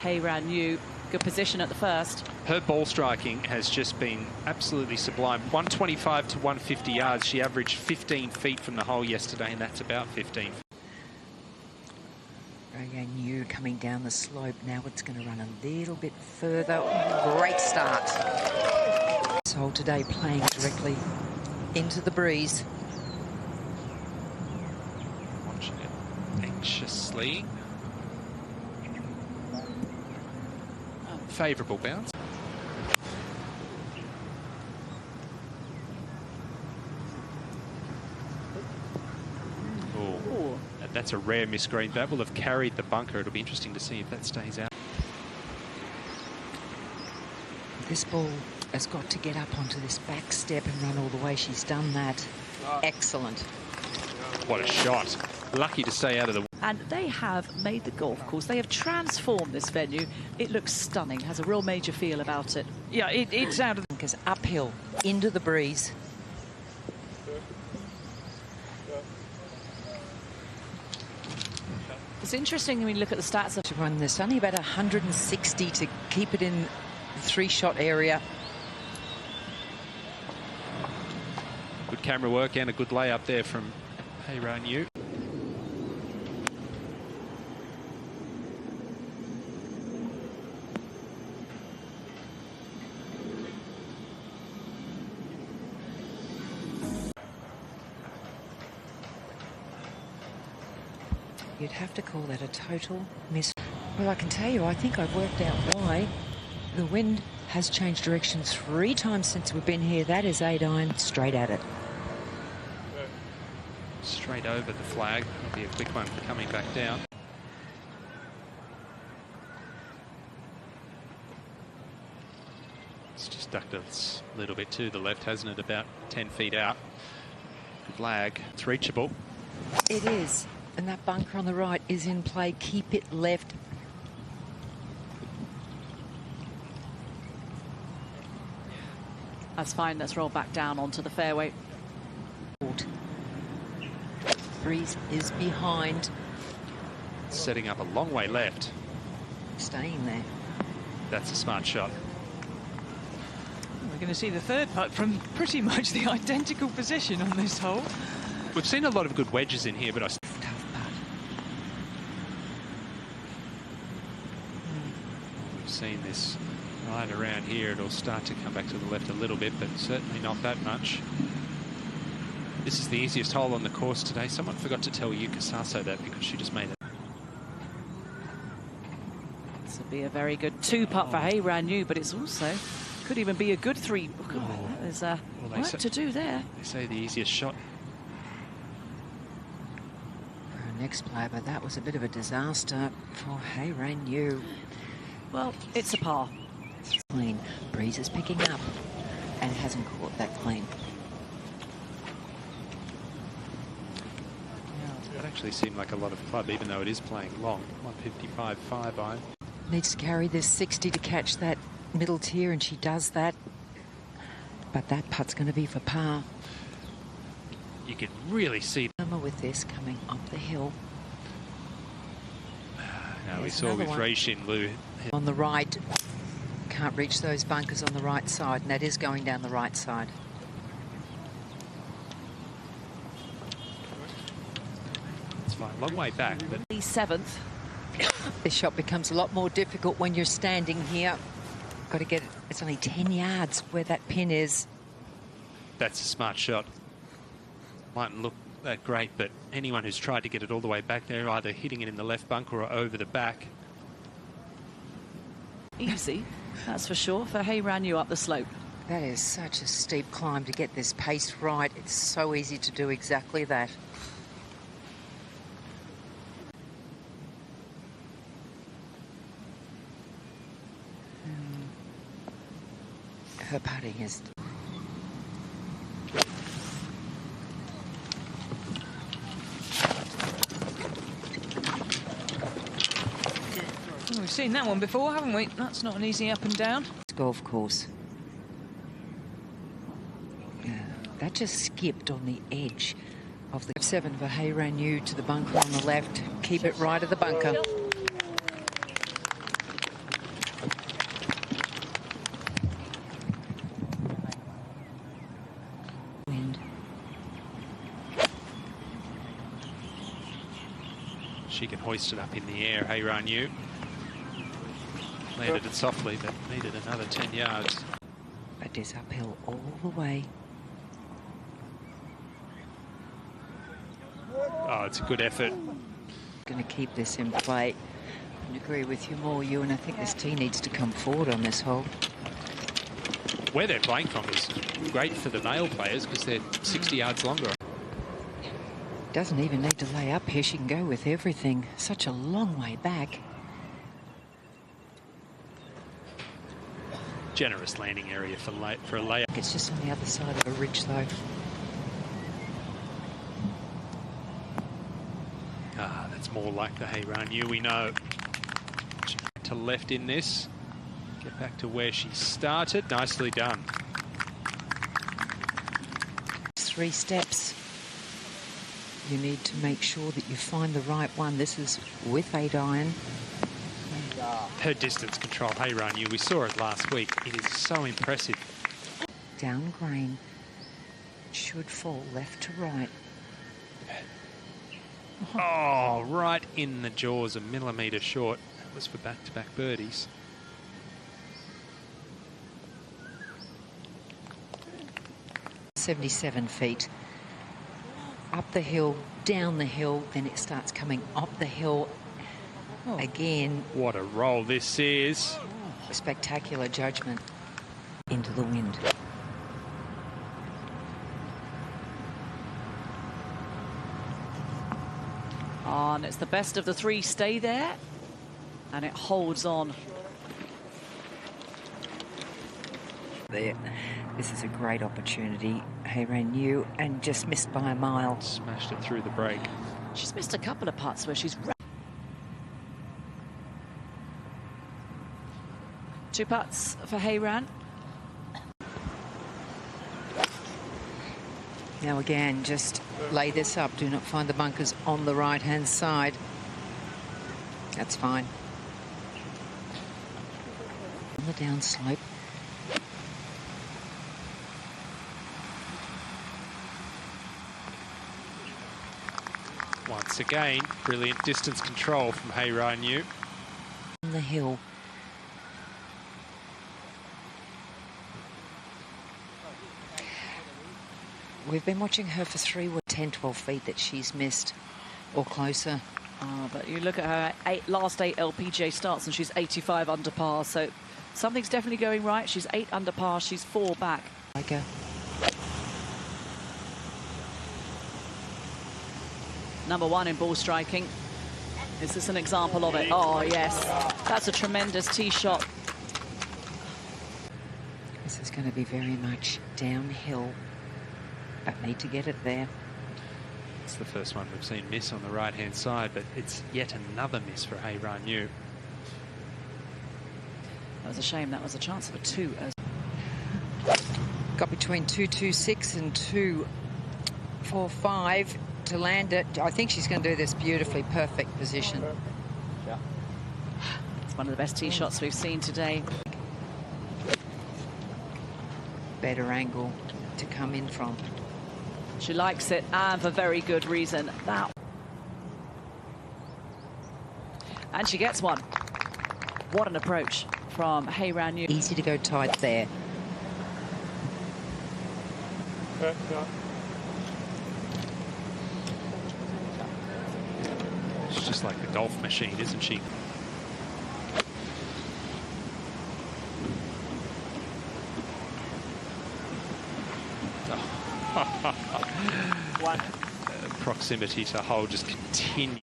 Haeran, good position at the first. Her ball striking has just been absolutely sublime. 125 to 150 yards. She averaged 15 feet from the hole yesterday, and that's about 15. Haeran coming down the slope. Now it's going to run a little bit further. Great start. This hole today playing directly into the breeze. Watching it anxiously. Favourable bounce. Oh, that's a rare misgreen. That will have carried the bunker. It'll be interesting to see if that stays out. This ball has got to get up onto this back step and run all the way. She's done that. Excellent. What a shot. Lucky to stay out of the... And they have made the golf course. They have transformed this venue. It looks stunning, has a real major feel about it. Yeah, it's out of the... Bunkers uphill, into the breeze. It's interesting when you look at the stats of... To run this, only about 160 to keep it in the three-shot area. Good camera work and a good layup there from Haeran. You'd have to call that a total miss. Well, I can tell you, I think I've worked out why. The wind has changed direction 3 times since we've been here. That is 8 iron, straight at it. Straight over the flag. That'll be a quick one coming back down. It's just ducked a little bit to the left, hasn't it? About 10 feet out. Good lag. It's reachable. It is. And that bunker on the right is in play. Keep it left. That's fine. Let's roll back down onto the fairway. Breeze is behind. Setting up a long way left. Staying there. That's a smart shot. We're going to see the third putt from pretty much the identical position on this hole. We've seen a lot of good wedges in here, but Tough putt. We've seen this right around here. It'll start to come back to the left a little bit, but certainly not that much. This is the easiest hole on the course today. Someone forgot to tell Yuka Saso that because she just made it. This will be a very good 2-putt for Haeran, but it's also could even be a good 3. There's work to do there. They say the easiest shot. For our next player, but that was a bit of a disaster for Haeran. Well, it's a par. Clean. Breeze is picking up and hasn't caught that clean. That actually seemed like a lot of club, even though it is playing long. 155 5 iron. Needs to carry this 60 to catch that middle tier, and she does that. But that putt's going to be for par. You can really see. With this coming up the hill. Now we saw with Reishin Liu. On the right. Can't reach those bunkers on the right side, and that is going down the right side. It's fine. Long way back, but... The 7th. This shot becomes a lot more difficult when you're standing here. Got to get it. It's only 10 yards where that pin is. That's a smart shot. Mightn't look that great, but anyone who's tried to get it all the way back there, either hitting it in the left bunker or over the back. Easy, that's for sure, for Haeran up the slope. That is such a steep climb to get this pace right. It's so easy to do exactly that. Her putting is... We've seen that one before, haven't we? That's not an easy up and down. Golf course. Yeah, that just skipped on the edge of the 7 for Haeran to the bunker on the left. Keep it right of the bunker. She can hoist it up in the air. Haeran Yu landed it softly, but needed another 10 yards. It is uphill all the way. Oh, it's a good effort. Going to keep this in play. I agree with you more, Ewan. I think this tee needs to come forward on this hole. Where they're playing from is great for the male players because they're 60 yards longer. Doesn't even need to lay up here. She can go with everything. Such a long way back. Generous landing area for a layup. It's just on the other side of a ridge, though. Ah, that's more like the Haeran Yu we know. To left in this. Get back to where she started. Nicely done. 3 steps. You need to make sure that you find the right one. This is with 8 iron. Her distance control, Haeran Yu, we saw it last week. It is so impressive. Down grain. Should fall left to right. Oh, right in the jaws, a millimetre short. That was for back-to-back birdies. .77 feet. Up the hill, down the hill, then it starts coming up the hill again. What a roll this is. Spectacular judgment into the wind. Oh, and it's the best of the 3 stay there. And it holds on. There. This is a great opportunity. Haeran Yu, and just missed by a mile. Smashed it through the break. She's missed a couple of putts where she's... 2 putts for Haeran. Now again, just lay this up. Do not find the bunkers on the right-hand side. That's fine. On the downslope. Once again, brilliant distance control from Haeran Yu. On the hill. We've been watching her for 10, 12 feet that she's missed or closer. Oh, but you look at her last 8 LPGA starts and she's 85 under par, so something's definitely going right. She's 8 under par, she's 4 back. Like Number 1 in ball striking. Is this an example of it? Oh, yes. That's a tremendous tee shot. This is going to be very much downhill, but need to get it there. It's the first one we've seen miss on the right-hand side, but it's yet another miss for Haeran Yu. That was a shame. That was a chance for 2. Got between 2.26 and 2.45 to land it. I think she's going to do this beautifully. Perfect position. It's one of the best tee shots we've seen today. Better angle to come in from. She likes it, and for very good reason. That. And she gets one. What an approach from Haeran Yu. Easy to go tight there. She's just like the golf machine, isn't she? Proximity to hole just continue.